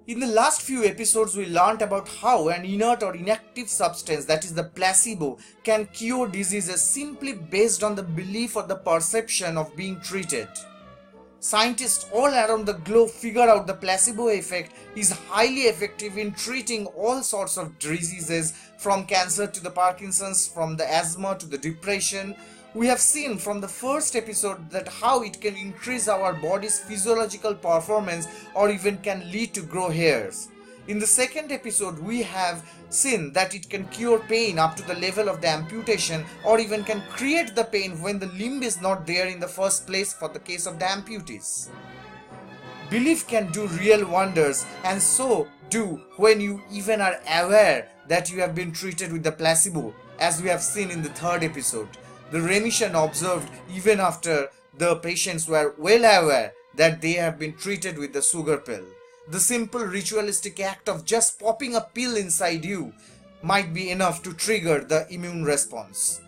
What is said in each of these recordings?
In the last few episodes, we learned about how an inert or inactive substance, that is the placebo, can cure diseases simply based on the belief or the perception of being treated. Scientists all around the globe figure out the placebo effect is highly effective in treating all sorts of diseases, from cancer to the Parkinson's, from the asthma to the depression. We have seen from the first episode that how it can increase our body's physiological performance or even can lead to grow hairs. In the second episode, we have seen that it can cure pain up to the level of the amputation or even can create the pain when the limb is not there in the first place for the case of the amputees. Belief can do real wonders, and so do when you even are aware that you have been treated with the placebo, as we have seen in the third episode. The remission observed even after the patients were well aware that they have been treated with the sugar pill. The simple ritualistic act of just popping a pill inside you might be enough to trigger the immune response.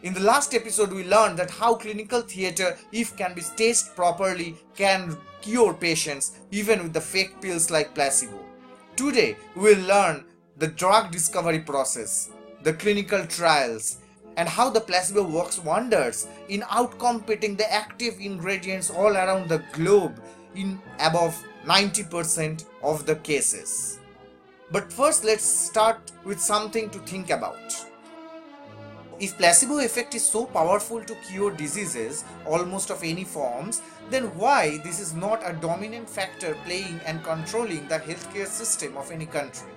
In the last episode, we learned that how clinical theater, if can be staged properly, can cure patients even with the fake pills like placebo. Today, we will learn the drug discovery process, the clinical trials, and how the placebo works wonders in outcompeting the active ingredients all around the globe in above 90% of the cases. But first, let's start with something to think about. If placebo effect is so powerful to cure diseases almost of any forms, then why this is not a dominant factor playing and controlling the healthcare system of any country?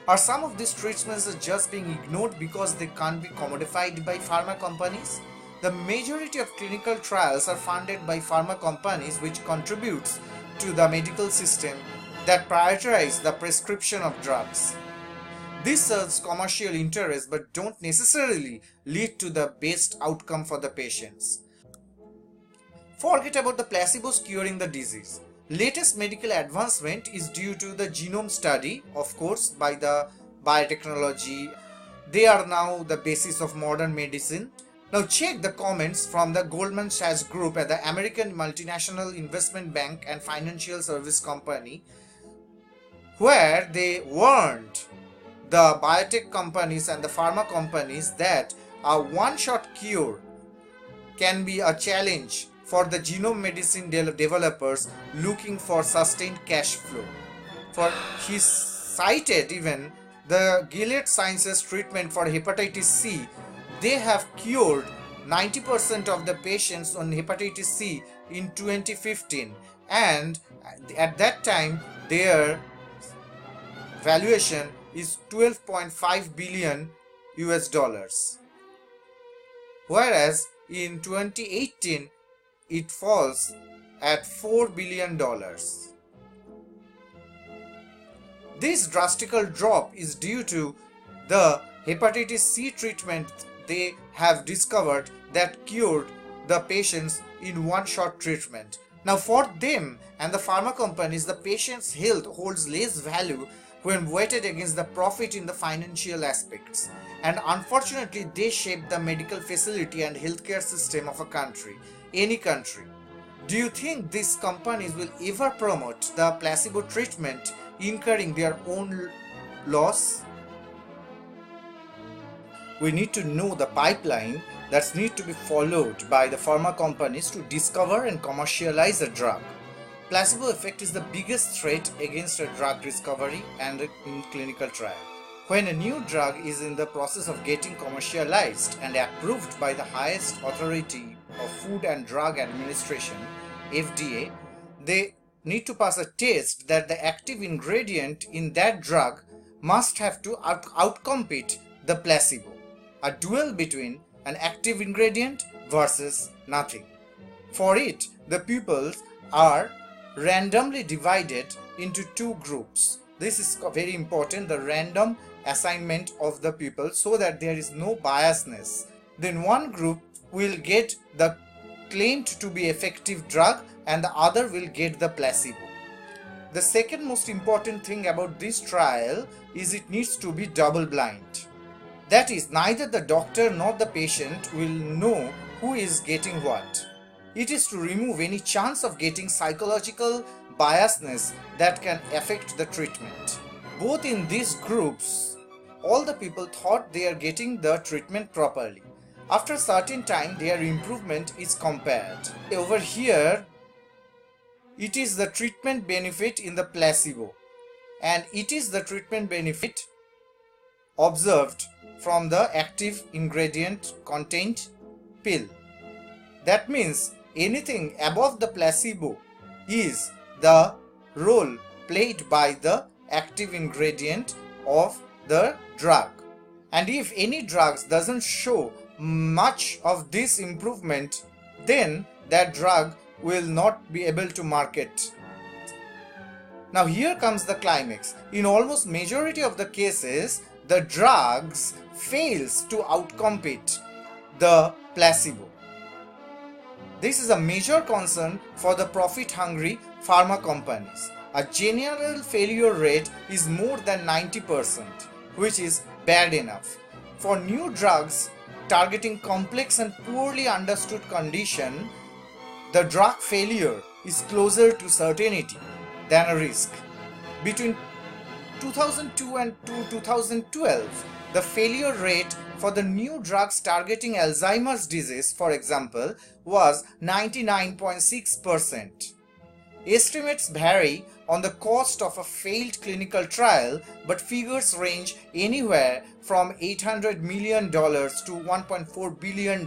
Are some of these treatments just being ignored because they can't be commodified by pharma companies? The majority of clinical trials are funded by pharma companies, which contributes to the medical system that prioritize the prescription of drugs. This serves commercial interests but don't necessarily lead to the best outcome for the patients. Forget about the placebos curing the disease. Latest medical advancement is due to the genome study, of course, by the biotechnology. They are now the basis of modern medicine. Now check the comments from the Goldman Sachs Group at the American multinational investment bank and financial service company, where they warned the biotech companies and the pharma companies that a one-shot cure can be a challenge for the genome medicine developers looking for sustained cash flow. For he cited even the Gilead Sciences treatment for hepatitis C. They have cured 90% of the patients on hepatitis C in 2015, and at that time their valuation is 12.5 billion US dollars, whereas in 2018 it falls at $4 billion. This drastic drop is due to the hepatitis C treatment they have discovered that cured the patients in one-shot treatment. Now for them and the pharma companies, the patient's health holds less value when weighted against the profit in the financial aspects. And unfortunately, they shape the medical facility and healthcare system of a country, any country. Do you think these companies will ever promote the placebo treatment, incurring their own loss? We need to know the pipeline that needs to be followed by the pharma companies to discover and commercialize a drug. Placebo effect is the biggest threat against a drug discovery and in clinical trial. When a new drug is in the process of getting commercialized and approved by the highest authority of Food and Drug Administration, FDA, they need to pass a test that the active ingredient in that drug must have to outcompete the placebo, a duel between an active ingredient versus nothing. For it, the pupils are randomly divided into two groups. This is very important, the random assignment of the pupils, so that there is no biasness. Then one group will get the claimed to be effective drug and the other will get the placebo. The second most important thing about this trial is it needs to be double blind. That is, neither the doctor nor the patient will know who is getting what. It is to remove any chance of getting psychological biasness that can affect the treatment. Both in these groups, all the people thought they are getting the treatment properly. After a certain time, their improvement is compared. Over here, it is the treatment benefit in the placebo, and it is the treatment benefit observed from the active ingredient contained pill. That means anything above the placebo is the role played by the active ingredient of the drug. And if any drugs doesn't show much of this improvement, then that drug will not be able to market. Now here comes the climax. In almost majority of the cases, the drugs fails to outcompete the placebo. This is a major concern for the profit-hungry pharma companies. A general failure rate is more than 90%, which is bad enough. For new drugs targeting complex and poorly understood condition, the drug failure is closer to certainty than a risk. Between 2002 and 2012, the failure rate for the new drugs targeting Alzheimer's disease, for example, was 99.6%. Estimates vary on the cost of a failed clinical trial, but figures range anywhere from $800 million to $1.4 billion.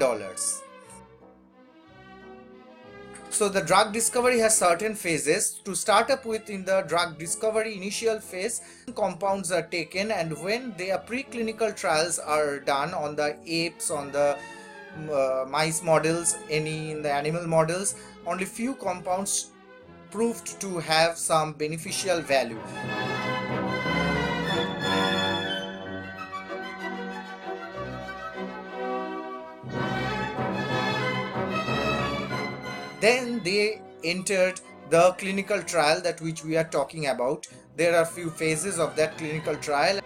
So the drug discovery has certain phases. To start up with, in the drug discovery initial phase, compounds are taken, and when their preclinical trials are done on the apes, on the mice models, any in the animal models, only few compounds proved to have some beneficial value. Then they entered the clinical trial, that which we are talking about. There are few phases of that clinical trial.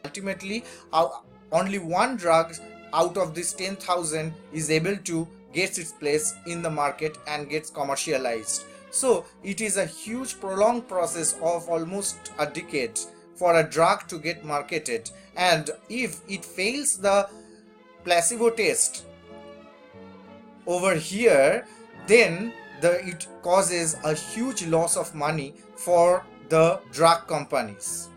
Ultimately, only one drug out of this 10,000 is able to get its place in the market and gets commercialized. So it is a huge prolonged process of almost a decade for a drug to get marketed, and if it fails the placebo test over here, then it causes a huge loss of money for the drug companies.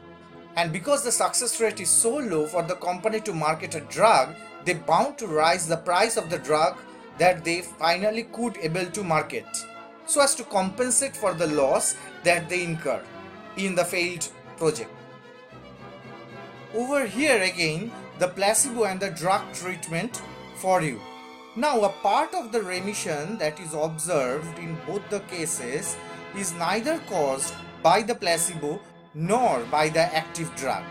And because the success rate is so low for the company to market a drug, they bound to rise the price of the drug that they finally could able to market, so as to compensate for the loss that they incur in the failed project. Over here again, the placebo and the drug treatment for you. Now, a part of the remission that is observed in both the cases is neither caused by the placebo nor by the active drug.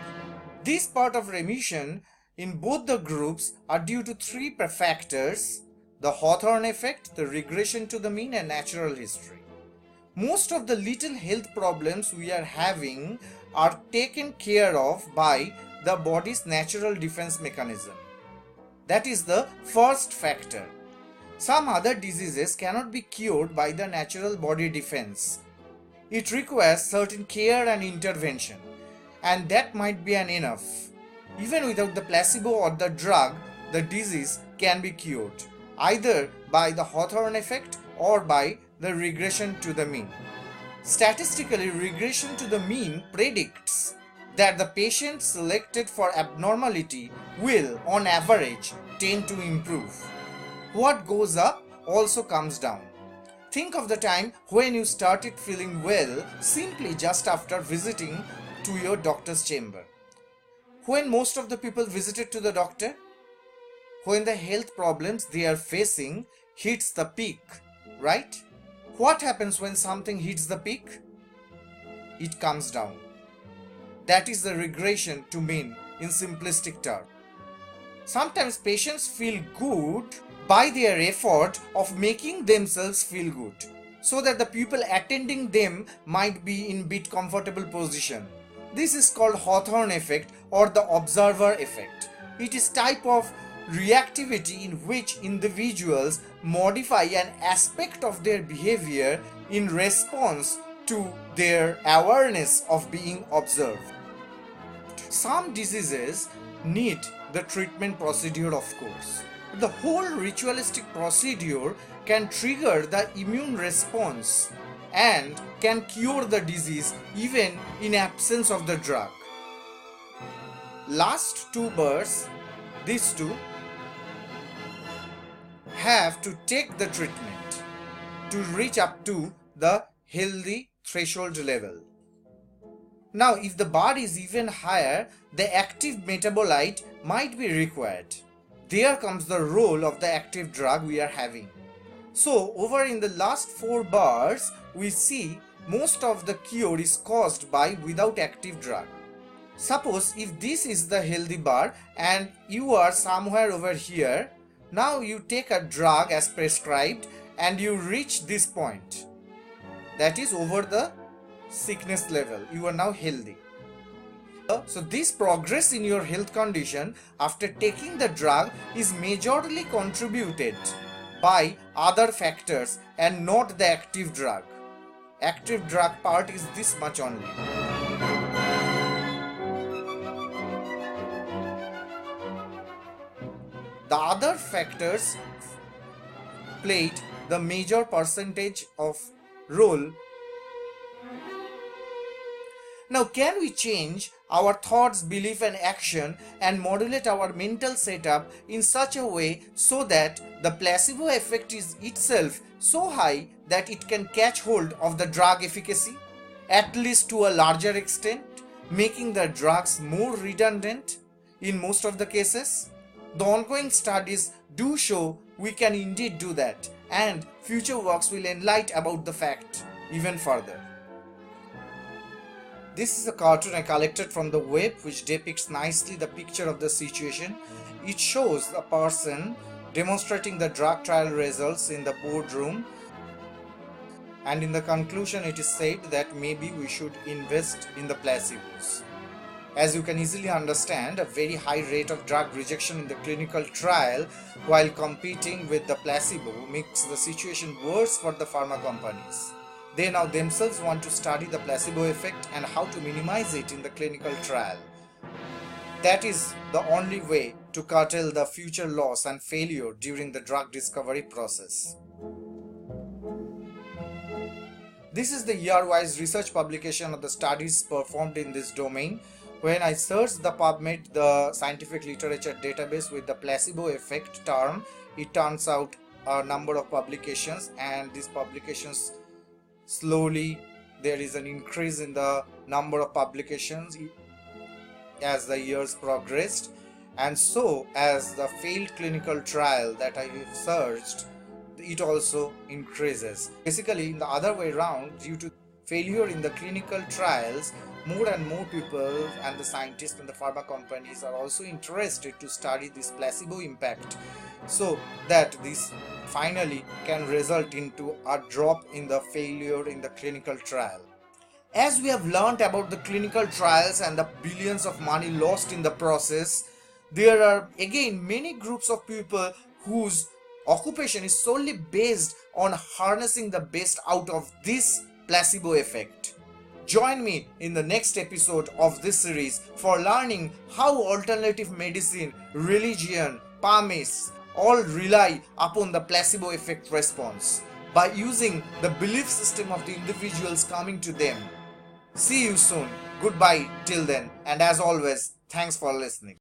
This part of remission in both the groups are due to three factors: the Hawthorne effect, the regression to the mean, and natural history. Most of the little health problems we are having are taken care of by the body's natural defense mechanism. That is the first factor. Some other diseases cannot be cured by the natural body defense. It requires certain care and intervention, and that might be enough. Even without the placebo or the drug, the disease can be cured, either by the Hawthorne effect or by the regression to the mean. Statistically, regression to the mean predicts that the patient selected for abnormality will, on average, tend to improve. What goes up also comes down. Think of the time when you started feeling well simply just after visiting to your doctor's chamber. When most of the people visited to the doctor? When the health problems they are facing hits the peak, right? What happens when something hits the peak? It comes down. That is the regression to mean in simplistic terms. Sometimes patients feel good by their effort of making themselves feel good, so that the people attending them might be in bit comfortable position. This is called Hawthorne effect or the observer effect. It is type of reactivity in which individuals modify an aspect of their behavior in response to their awareness of being observed. Some diseases need the treatment procedure, of course. The whole ritualistic procedure can trigger the immune response and can cure the disease even in absence of the drug. Last two birds, these two, have to take the treatment to reach up to the healthy threshold level. Now, if the bar is even higher, the active metabolite might be required. There comes the role of the active drug we are having. So, over in the last 4 bars, we see most of the cure is caused by without active drug. Suppose if this is the healthy bar and you are somewhere over here, now you take a drug as prescribed and you reach this point. That is over the sickness level. You are now healthy. So this progress in your health condition after taking the drug is majorly contributed by other factors and not the active drug. Active drug part is this much only. The other factors played the major percentage of role. Now, can we change our thoughts, belief and action and modulate our mental setup in such a way so that the placebo effect is itself so high that it can catch hold of the drug efficacy, at least to a larger extent, making the drugs more redundant in most of the cases? The ongoing studies do show we can indeed do that, and future works will enlighten about the fact even further. This is a cartoon I collected from the web which depicts nicely the picture of the situation. It shows a person demonstrating the drug trial results in the boardroom, and in the conclusion it is said that maybe we should invest in the placebos. As you can easily understand, a very high rate of drug rejection in the clinical trial while competing with the placebo makes the situation worse for the pharma companies. They now themselves want to study the placebo effect and how to minimize it in the clinical trial. That is the only way to curtail the future loss and failure during the drug discovery process. This is the year-wise research publication of the studies performed in this domain. When I searched the PubMed, the scientific literature database with the placebo effect term, it turns out a number of publications, and these publications slowly there is an increase in the number of publications as the years progressed, and so as the failed clinical trial that I have searched, it also increases. Basically, in the other way around, due to failure in the clinical trials, more and more people and the scientists and the pharma companies are also interested to study this placebo impact, so that this finally can result into a drop in the failure in the clinical trial. As we have learned about the clinical trials and the billions of money lost in the process, there are again many groups of people whose occupation is solely based on harnessing the best out of this placebo effect. Join me in the next episode of this series for learning how alternative medicine, religion, palmists all rely upon the placebo effect response by using the belief system of the individuals coming to them. See you soon. Goodbye till then, and as always, thanks for listening.